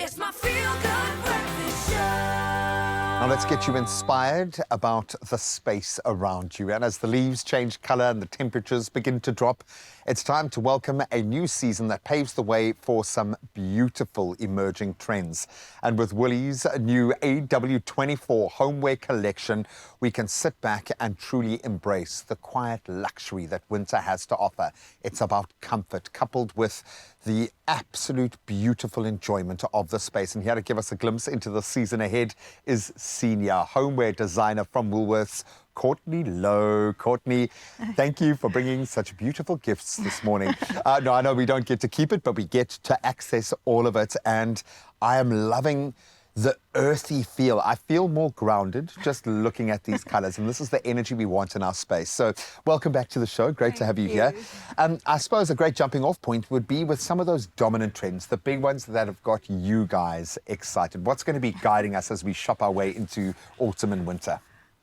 It's my feel-good breakfast show. Now let's get you inspired about the space around you. And as the leaves change colour and the temperatures begin to drop, it's time to welcome a new season that paves the way for some beautiful emerging trends. And with Woolies' new AW24 Homeware collection, we can sit back and truly embrace the quiet luxury that winter has to offer. It's about comfort, coupled with the absolute beautiful enjoyment of the space. And here to give us a glimpse into the season ahead is senior homeware designer from Woolworths, Courtney Louw. Courtney, thank you for bringing such beautiful gifts this morning. No, I know we don't get to keep it, but we get to access all of it. And I am loving the earthy feel. I feel more grounded just looking at these colours, and this is the energy we want in our space. So welcome back to the show. Great to have you here. I suppose a great jumping off point would be with some of those dominant trends, the big ones that have got you guys excited. What's going to be guiding us as we shop our way into autumn and winter?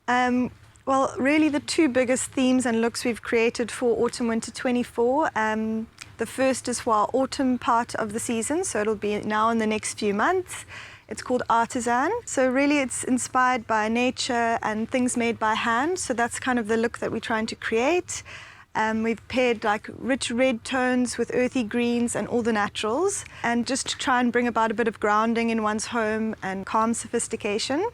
Well, really the two biggest themes and looks we've created for Autumn/Winter 24. The first is for our autumn part of the season, so it'll be now in the next few months. It's called Artisan. So really it's inspired by nature and things made by hand. So that's kind of the look that we're trying to create. We've paired like rich red tones with earthy greens and all the naturals, and just to try and bring about a bit of grounding in one's home and calm sophistication.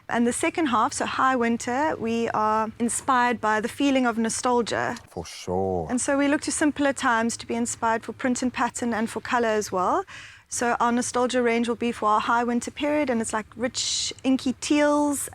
And the second half, so High Winter, we are inspired by the feeling of nostalgia. For sure. And so we look to simpler times to be inspired for print and pattern and for colour as well. So our nostalgia range will be for our High Winter period, and it's like rich inky teals,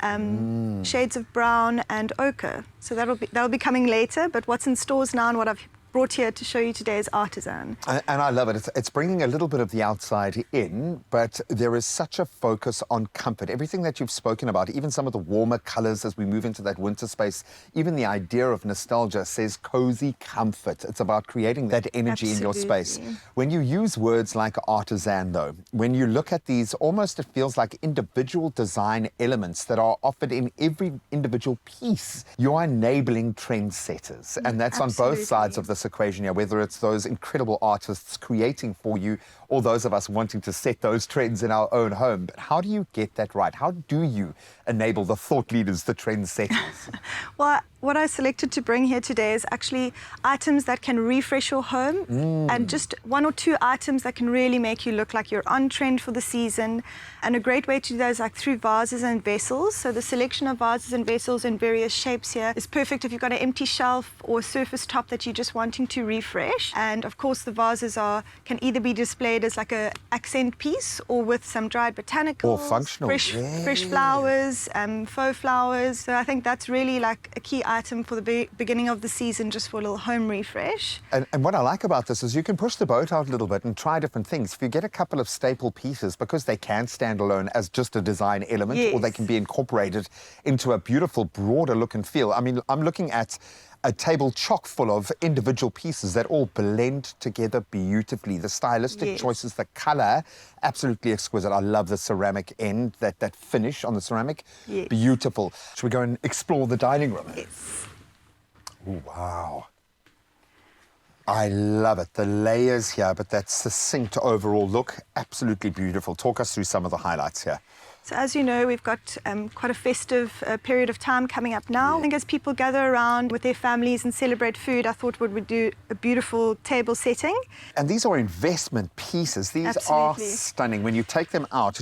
shades of brown and ochre. So that'll be coming later, but what's in stores now and what I've brought here to show you today is Artisan. And I love it. It's bringing a little bit of the outside in, but there is such a focus on comfort. Everything that you've spoken about, even some of the warmer colours as we move into that winter space, even the idea of nostalgia says cozy comfort. It's about creating that energy in your space. When you use words like artisan, though, when you look at these, almost it feels like individual design elements that are offered in every individual piece. You're enabling trendsetters, and that's on both sides of this equation here, whether it's those incredible artists creating for you or those of us wanting to set those trends in our own home. But how do you get that right? How do you enable the thought leaders, the trendsetters? Well, what I selected to bring here today is actually items that can refresh your home, and just one or two items that can really make you look like you're on trend for the season. And a great way to do that is like through vases and vessels. So the selection of vases and vessels in various shapes here is perfect if you've got an empty shelf or a surface top that you're just wanting to refresh. And of course the vases can either be displayed as like a accent piece or with some dried botanicals, or functional, fresh flowers, faux flowers. So I think that's really like a key item for the beginning of the season, just for a little home refresh. And what I like about this is you can push the boat out a little bit and try different things. If you get a couple of staple pieces, because they can stand alone as just a design element, or they can be incorporated into a beautiful, broader look and feel. I mean, I'm looking at a table chock full of individual pieces that all blend together beautifully. The stylistic choices, the colour, absolutely exquisite. I love the ceramic end, that finish on the ceramic. Beautiful. Should we go and explore the dining room? Yes. Ooh, wow. I love it. The layers here, but that succinct overall look, absolutely beautiful. Talk us through some of the highlights here. So as you know, we've got quite a festive period of time coming up now. I think as people gather around with their families and celebrate food, I thought we would do a beautiful table setting. And these are investment pieces. These are stunning. When you take them out,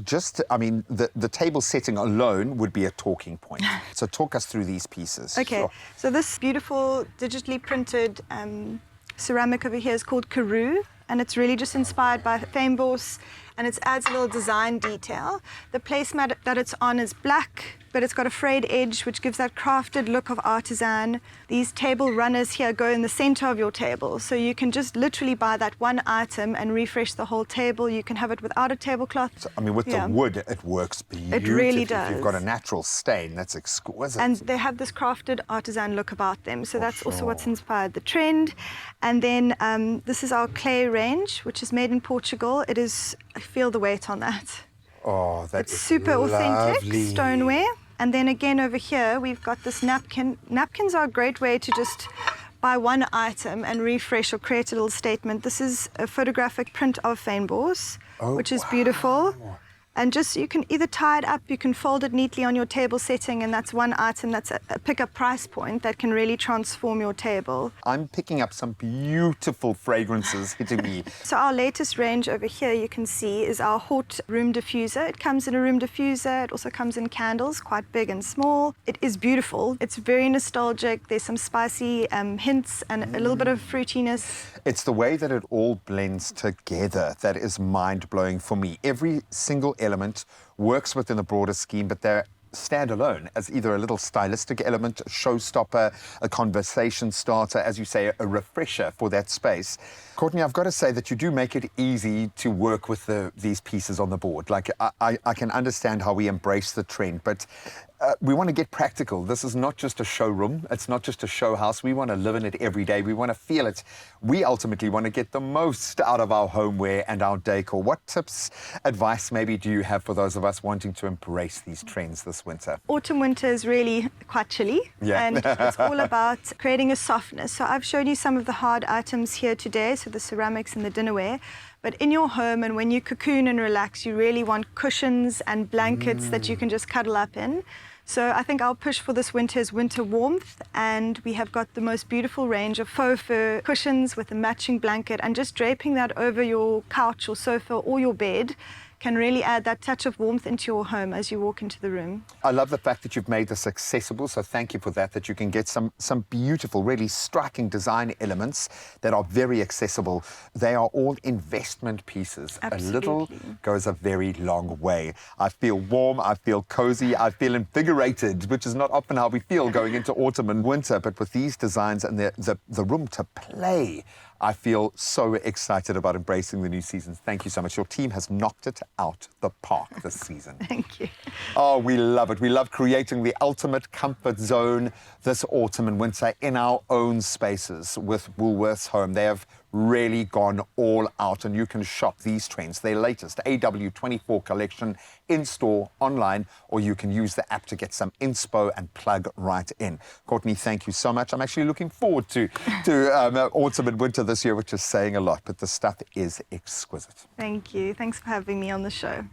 I mean, the table setting alone would be a talking point. So talk us through these pieces. Okay, so this beautiful digitally printed ceramic over here is called Karoo, and it's really just inspired by fynbos, and it adds a little design detail. The placemat that it's on is black, but it's got a frayed edge, which gives that crafted look of artisan. These table runners here go in the center of your table, so you can just literally buy that one item and refresh the whole table. You can have it without a tablecloth. So, I mean, with the wood, it works beautifully. It really does. You've got a natural stain. That's exquisite. And they have this crafted artisan look about them, so that's also what's inspired the trend. And then this is our clay range, which is made in Portugal. It is, I feel the weight on that. Oh, that's super authentic stoneware. And then again over here, we've got this napkin. Napkins are a great way to just buy one item and refresh or create a little statement. This is a photographic print of fynbos. which is beautiful. And just, you can either tie it up, you can fold it neatly on your table setting, and that's one item that's a pickup price point that can really transform your table. I'm picking up some beautiful fragrances hitting me. So our latest range over here, you can see, is our hot room diffuser. It comes in a room diffuser. It also comes in candles, quite big and small. It is beautiful. It's very nostalgic. There's some spicy hints and a little bit of fruitiness. It's the way that it all blends together that is mind-blowing for me. Every single element works within the broader scheme, but they're stand alone as either a little stylistic element, a showstopper, a conversation starter, as you say, a refresher for that space. Courtney, I've got to say that you do make it easy to work with these pieces on the board. Like, I can understand how we embrace the trend, but we want to get practical. This is not just a showroom. It's not just a show house. We want to live in it every day. We want to feel it. We ultimately want to get the most out of our homeware and our decor. What tips, advice maybe do you have for those of us wanting to embrace these trends this winter? Autumn, winter is really quite chilly, and it's all about creating a softness. So I've shown you some of the hard items here today, so the ceramics and the dinnerware. But in your home, and when you cocoon and relax, you really want cushions and blankets that you can just cuddle up in. So I think our push for this winter is winter warmth, and we have got the most beautiful range of faux fur cushions with a matching blanket, and just draping that over your couch or sofa or your bed can really add that touch of warmth into your home as you walk into the room. I love the fact that you've made this accessible, so thank you for that you can get some beautiful, really striking design elements that are very accessible. They are all investment pieces. Absolutely. A little goes a very long way. I feel warm, I feel cozy, I feel invigorated, which is not often how we feel going into autumn and winter, but with these designs and the room to play, I feel so excited about embracing the new season. Thank you so much. Your team has knocked it out the park this season. Thank you. Oh, we love it. We love creating the ultimate comfort zone this autumn and winter in our own spaces with Woolworths Home. They have really gone all out, and you can shop these trends, their latest AW24 collection, in-store, online, or you can use the app to get some inspo and plug right in. Courtney, thank you so much. I'm actually looking forward to autumn and winter this year, which is saying a lot, but the stuff is exquisite. Thank you. Thanks for having me on the show.